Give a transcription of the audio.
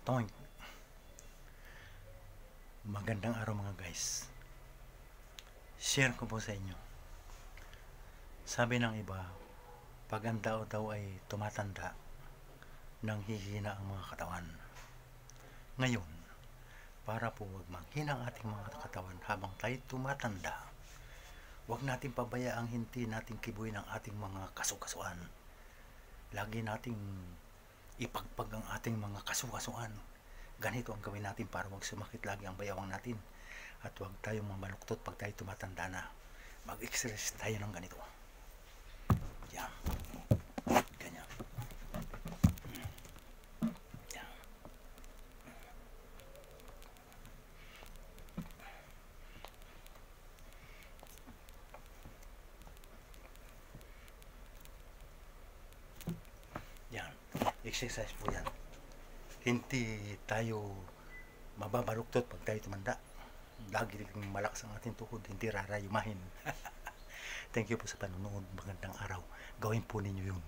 Toink. Magandang araw mga guys. Share ko po sa inyo. Sabi ng iba, pag ang tao daw ay tumatanda, nang hihina ang mga katawan. Ngayon, para po wag manghina ang ating mga katawan habang tayo tumatanda, wag natin pabayaang hindi natin kibuin ang ating mga kasukasuan. Lagi nating ipagpag ang ating mga kasukasuan. Ganito ang gawin natin para wag sumakit lagi ang bayawang natin at wag tayong mamaluktot pag tayo tumatanda na. Mag-exercise tayo ng ganito. Yan. Ganyan. Yan. Yan. Exercise po yan. Hindi tayo mababaluktot pag tayo tumanda. Lagi malakas ang ating tuhod, hindi rarayumahin. Thank you po sa panonood. Magandang araw. Gawin po ninyo yun.